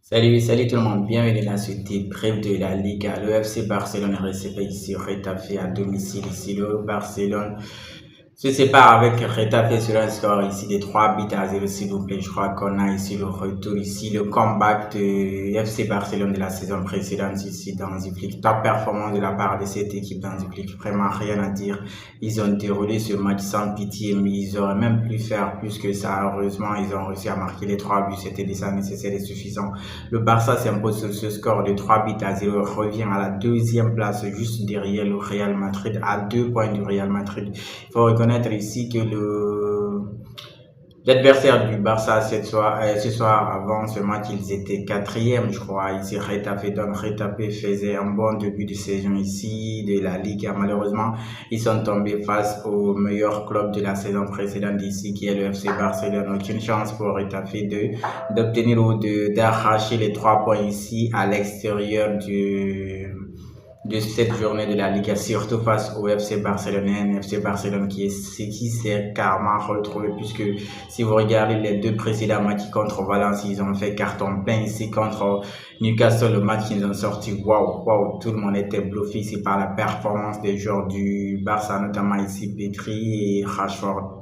Salut tout le monde, bienvenue dans ce débrief de la Liga. Le FC Barcelone recevait ici Retafe à domicile. Ici, le Barcelone se sépare avec Retafe sur un score ici de 3 buts à 0, s'il vous plaît. Je crois qu'on a ici le retour, ici le comeback de FC Barcelone de la saison précédente ici dans Ziflik. Top performance de la part de cette équipe dans Ziflik, vraiment rien à dire. Ils ont déroulé ce match sans pitié, mais ils auraient même pu faire plus que ça. Heureusement, ils ont réussi à marquer les 3 buts, c'était déjà nécessaire et suffisant. Le Barça s'impose sur ce score de 3 buts à 0, revient à la deuxième place juste derrière le Real Madrid, à 2 points du Real Madrid. Il faut reconnaître ici que l'adversaire du Barça ce soir, avant ce match, ils étaient quatrième, je crois, ici Retafe. Donc Retafe faisait un bon début de saison ici de la Ligue. Malheureusement, ils sont tombés face au meilleur club de la saison précédente ici, qui est le FC Barcelone. Aucune chance pour Retafe d'obtenir ou d'arracher les 3 points ici à l'extérieur de cette journée de la Liga, surtout face au FC Barcelone, FC Barcelone qui s'est carrément retrouvé, puisque si vous regardez les deux précédents matchs contre Valence, ils ont fait carton plein ici contre Newcastle, le match qu'ils ont sorti, waouh, tout le monde était bluffé ici par la performance des joueurs du Barça, notamment ici Petri et Rashford.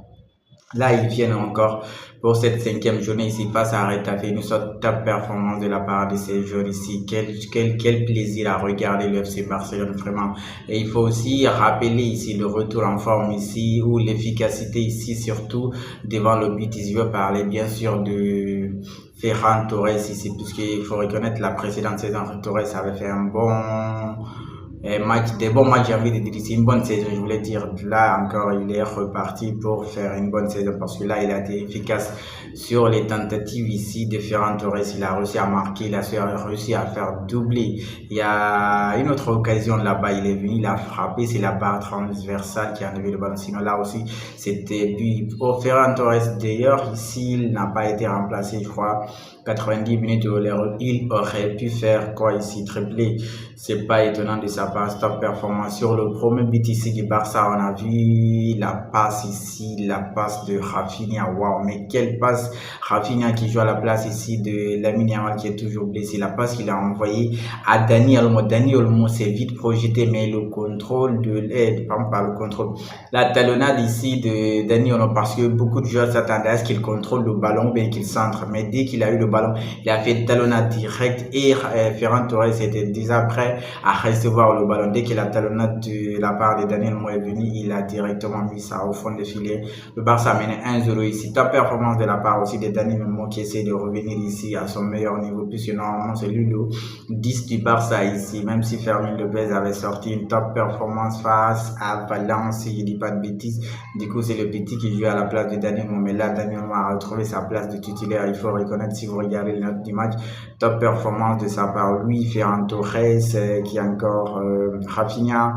Là, ils viennent encore pour cette 5e journée ici face à Retafe. Une sorte top performance de la part de ces joueurs ici. Quel plaisir à regarder le FC Barcelone, vraiment. Et il faut aussi rappeler ici le retour en forme ici, ou l'efficacité ici, surtout devant le but. Je veux parler bien sûr de Ferran Torres ici, puisqu'il faut reconnaître la précédente saison, Torres avait fait un des bons matchs, j'ai envie de dire, c'est une bonne saison, je voulais dire. Là encore, il est reparti pour faire une bonne saison parce que là, il a été efficace sur les tentatives ici de Ferran Torres. Il a réussi à marquer, il a réussi à faire doubler. Il y a une autre occasion là-bas, il est venu, il a frappé, c'est la barre transversale qui a enlevé le ballon. Sinon, là aussi, c'était but pour Ferran Torres. D'ailleurs, ici, il n'a pas été remplacé, je crois. 90 minutes, il aurait pu faire quoi ici, triplé. C'est pas étonnant de sa part, top performance. Sur le premier but ici du Barça, on a vu la passe ici, la passe de Rafinha. Waouh, mais quelle passe! Rafinha qui joue à la place ici de Lamine Yamal qui est toujours blessé. La passe qu'il a envoyée à Dani Olmo. Dani Olmo s'est vite projeté, mais le contrôle pas le contrôle. La talonnade ici de Dani Olmo, parce que beaucoup de joueurs s'attendaient à ce qu'il contrôle le ballon, mais qu'il centre. Mais dès qu'il a eu le ballon, il a fait talonnade direct et Ferran Torres était déjà prêt à recevoir le ballon. Dès que la talonnade de la part de Daniel Mo est venue, il a directement mis ça au fond des filets. Le Barça a mené 1-0 ici. Top performance de la part aussi de Daniel Mo qui essaie de revenir ici à son meilleur niveau, puisque normalement c'est lui le 10 du Barça ici. Même si Fermin Lopez avait sorti une top performance face à Valence, si je dis pas de bêtises. Du coup, c'est le petit qui joue à la place de Daniel Mo. Mais là, Daniel Mo a retrouvé sa place de titulaire. Il faut reconnaître, si vous regardez les notes du match, top performance de sa part. Lui, Ferran Torres, qui a encore Rafinha,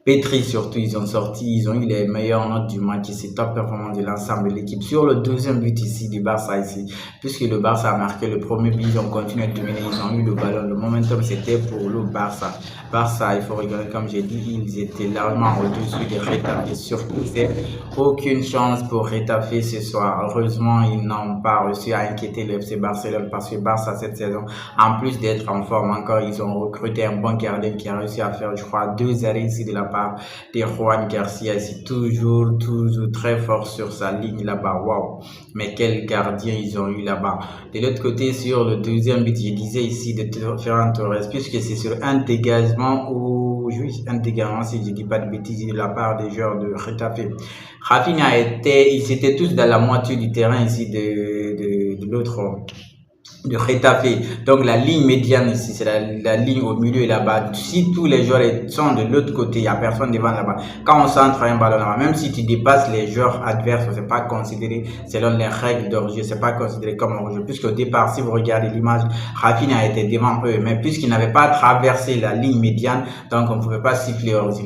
Petri surtout, ils ont eu les meilleures notes du match. C'est top performance de l'ensemble de l'équipe. Sur le deuxième but ici du Barça ici, puisque le Barça a marqué le premier but, ils ont continué de dominer, ils ont eu le ballon. Le momentum c'était pour le Barça. Barça, il faut regarder, comme j'ai dit, ils étaient largement au-dessus de Retafe et surtout c'est aucune chance pour Retafe ce soir. Heureusement, ils n'ont pas réussi à inquiéter le FC Barcelone parce que Barça cette saison, en plus d'être en forme encore, ils ont recruté un bon gardien qui a réussi à faire, je crois, 2 arrêts ici de la part de Juan Garcia, c'est toujours très fort sur sa ligne là-bas. Waouh, mais quel gardien ils ont eu là-bas. De l'autre côté, sur le deuxième but, je disais ici de Ferran Torres, puisque c'est sur un dégagement ou oui, un dégagement, si je dis pas de bêtises, de la part des joueurs de Retafe. Rafinha ils étaient tous dans la moitié du terrain ici de l'autre, de Retafe. Donc la ligne médiane ici, c'est la ligne au milieu là-bas. Si tous les joueurs sont de l'autre côté, il n'y a personne devant là-bas. Quand on centre un ballon là-bas, même si tu dépasses les joueurs adverses, c'est pas considéré selon les règles d'hors-jeu, c'est pas considéré comme hors-jeu. Puisqu'au départ, si vous regardez l'image, Rafinha était devant eux, mais puisqu'il n'avait pas traversé la ligne médiane, donc on ne pouvait pas siffler hors-jeu.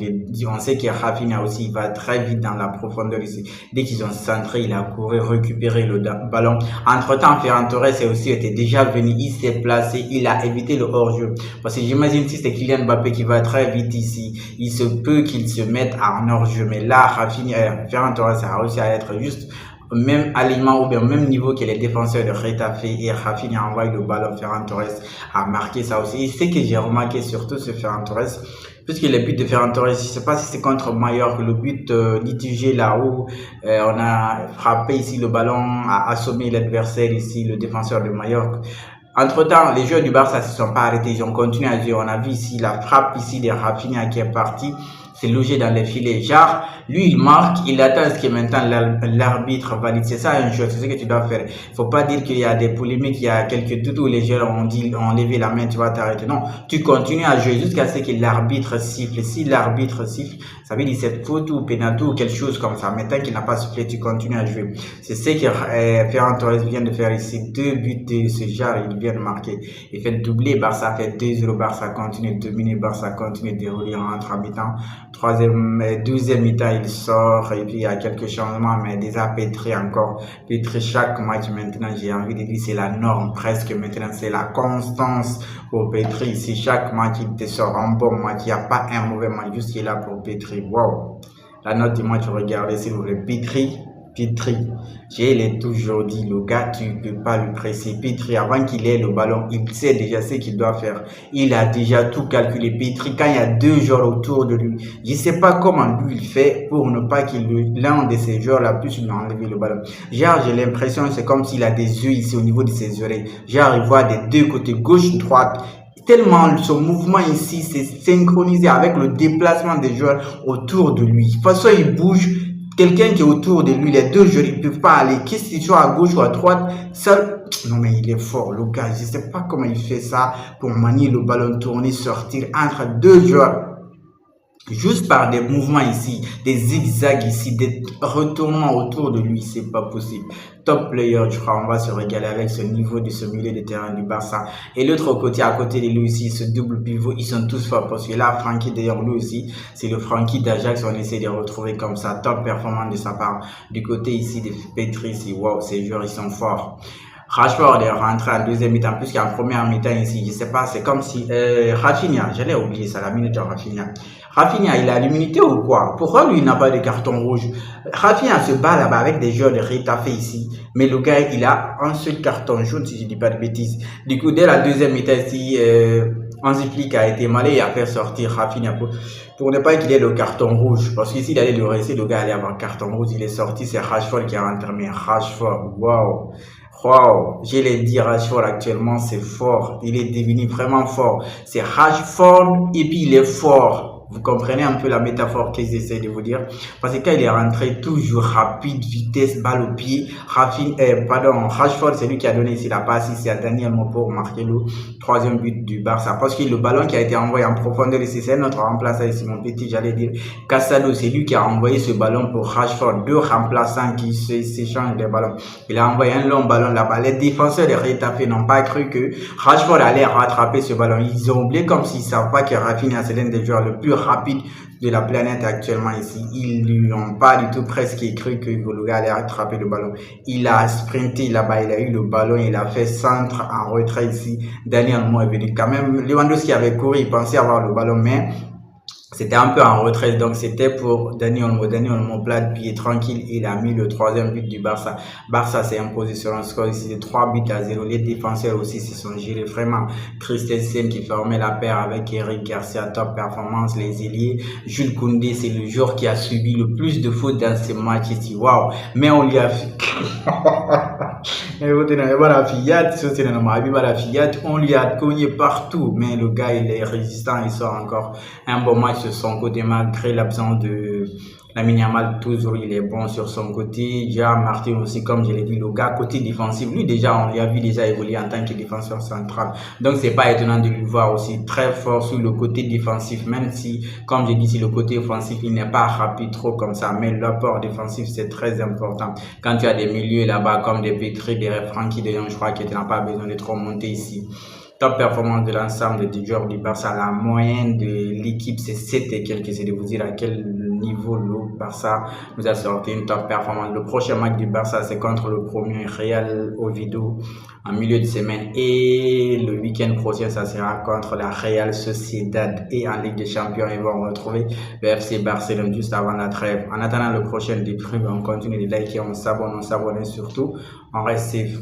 On sait que Rafinha aussi, il va très vite dans la profondeur ici. Dès qu'ils ont centré, il a couru récupérer le ballon. Entre-temps, Ferran Torres aussi était déjà venu, il s'est placé, il a évité le hors-jeu. Parce que j'imagine si c'est Kylian Mbappé qui va très vite ici, il se peut qu'il se mette en hors-jeu. Mais là, Ferran Torres a réussi à être juste au même alignement ou bien au même niveau que les défenseurs de Retafe, et Rafinha envoie le ballon, Ferran Torres a marqué ça aussi. Et ce que j'ai remarqué surtout sur Ferran Torres, puisque le but de Ferran Torres, je ne sais pas si c'est contre Mallorca, le but litigé là où on a frappé ici le ballon, a assommé l'adversaire ici, le défenseur de Mallorca. Entre-temps, les joueurs du Barça ne se sont pas arrêtés, ils ont continué à jouer. On a vu ici la frappe ici de Rafinha qui est partie, c'est logé dans les filets. Genre, lui, il marque, il attend ce que maintenant l'arbitre valide. C'est ça un jeu, c'est ce que tu dois faire. Il faut pas dire qu'il y a des polémiques, il y a quelques doutes où les joueurs ont levé la main, tu vas t'arrêter. Non, tu continues à jouer jusqu'à ce que l'arbitre siffle. Si l'arbitre siffle, ça veut dire c'est faute ou pénalty ou quelque chose comme ça. Mais tant qu'il n'a pas sifflé, tu continues à jouer. C'est ce que Ferran Torres vient de faire ici. 2 buts de ce genre, il vient de marquer. Il fait doubler, Barça fait 2-0, Barça continue de dominer, Barça continue de dérouler en entre mi-temps. 12e mi-temps, il sort et puis il y a quelques changements, mais déjà Petri encore. Petri, chaque match maintenant, j'ai envie de dire, c'est la norme presque maintenant, c'est la constance pour Petri. Si chaque match, il te sort un bon match, il n'y a pas un mauvais match, juste qu'il est là pour Petri. Wow! La note du match, regardez s'il vous plaît. Petri. Je l'ai toujours dit, le gars, tu ne peux pas le presser. Petri, avant qu'il ait le ballon, il sait déjà ce qu'il doit faire. Il a déjà tout calculé. Petri, quand il y a 2 joueurs autour de lui, je ne sais pas comment lui il fait pour ne pas qu'il l'un de ces joueurs-là puisse lui enlever le ballon. Genre, j'ai l'impression, c'est comme s'il a des yeux ici au niveau de ses oreilles. Genre, il voit des deux côtés, gauche, droite. Tellement son mouvement ici, c'est synchronisé avec le déplacement des joueurs autour de lui. De toute façon, il bouge. Quelqu'un qui est autour de lui, les deux joueurs, ils ne peuvent pas aller. Qu'est-ce qu'il soit à gauche ou à droite, seul. Non, mais il est fort, le gars. Je ne sais pas comment il fait ça pour manier le ballon, tourner, sortir entre deux joueurs. Juste par des mouvements ici, des zigzags ici, des retournements autour de lui, c'est pas possible. Top player, je crois, on va se régaler avec ce niveau de ce milieu de terrain du Barça. Et l'autre côté, à côté de lui aussi, ce double pivot, ils sont tous forts parce que là, Frenkie d'ailleurs, lui aussi, c'est le Frenkie d'Ajax, on essaie de retrouver comme ça, top performance de sa part. Du côté ici de Petri, c'est wow, ces joueurs, ils sont forts. Rashford est rentré en deuxième mi-temps, puisqu'en première mi-temps ici, je sais pas, c'est comme si, Rafinha, j'allais oublier ça, la minute de Rafinha. Rafinha, il a l'immunité ou quoi? Pourquoi lui, il n'a pas de carton rouge? Rafinha se bat là-bas avec des joueurs de Retafe ici. Mais le gars, il a un seul carton jaune, si je dis pas de bêtises. Du coup, dès la deuxième mi-temps ici, Hansi Flick a été malin et a fait sortir Rafinha pour ne pas qu'il ait le carton rouge. Parce qu'ici, il allait le rester, le gars allait avoir un carton rouge. Il est sorti, c'est Rashford qui a rentré. Mais Rashford, waouh! Wow, je l'ai dit, Rashford actuellement, c'est fort. Il est devenu vraiment fort. C'est Rashford et puis il est fort. Vous comprenez un peu la métaphore que j'essaie de vous dire. Parce que quand il est rentré, toujours rapide, vitesse, balle au pied. Rashford, c'est lui qui a donné ici la passe ici à Daniel Mo pour marquer le 3e but du Barça. Parce que le ballon qui a été envoyé en profondeur ici, c'est notre remplaçant ici, mon petit, j'allais dire. Casado, c'est lui qui a envoyé ce ballon pour Rashford. 2 remplaçants qui s'échangent les ballons. Il a envoyé un long ballon là-bas. Les défenseurs de Retafe n'ont pas cru que Rashford allait rattraper ce ballon. Ils ont oublié comme s'ils ne savent pas que Rafinha, c'est l'un des joueurs le plus rapide de la planète actuellement ici. Ils lui ont pas du tout presque cru que le gars allait attraper le ballon. Il a sprinté là-bas, il a eu le ballon, il a fait centre en retrait ici. Daniel Mo est venu quand même. Lewandowski avait couru, il pensait avoir le ballon, mais c'était un peu en retrait, donc c'était pour Daniel Mo. Daniel Mo, plat de pied tranquille, il a mis le 3e but du Barça. Barça s'est imposé sur un score ici de 3-0. Les défenseurs aussi se sont gérés vraiment. Christensen qui formait la paire avec Eric Garcia, top performance. Les ailiers, Jules Koundé, c'est le joueur qui a subi le plus de fautes dans ce match ici. Waouh! Mais on lui a fait... on lui a cogné partout, mais le gars il est résistant, il sort encore un bon match sur son côté malgré l'absence de Lamine Yamal. Toujours il est bon sur son côté. Déjà Martin aussi, comme je l'ai dit, le gars côté défensif, lui déjà on lui a vu déjà évoluer en tant que défenseur central, donc c'est pas étonnant de lui voir aussi très fort sur le côté défensif, même si comme je dis, si le côté offensif il n'est pas rapide trop comme ça, mais l'apport défensif c'est très important. Quand tu as des milieux là-bas comme des Petri, des Frenkie de Jong, je crois que tu n'as pas besoin de trop monter ici. Top performance de l'ensemble des joueurs du Barça. La moyenne de l'équipe, c'est 7 et quelques. C'est de vous dire à quel niveau. Le Barça nous a sorti une top performance. Le prochain match du Barça, c'est contre le premier Real Oviedo en milieu de semaine. Et le week-end prochain, ça sera contre la Real Sociedad. Et en Ligue des Champions, ils vont retrouver le FC Barcelone juste avant la trêve. En attendant le prochain débrief, on continue de liker, on s'abonne surtout. On reste safe.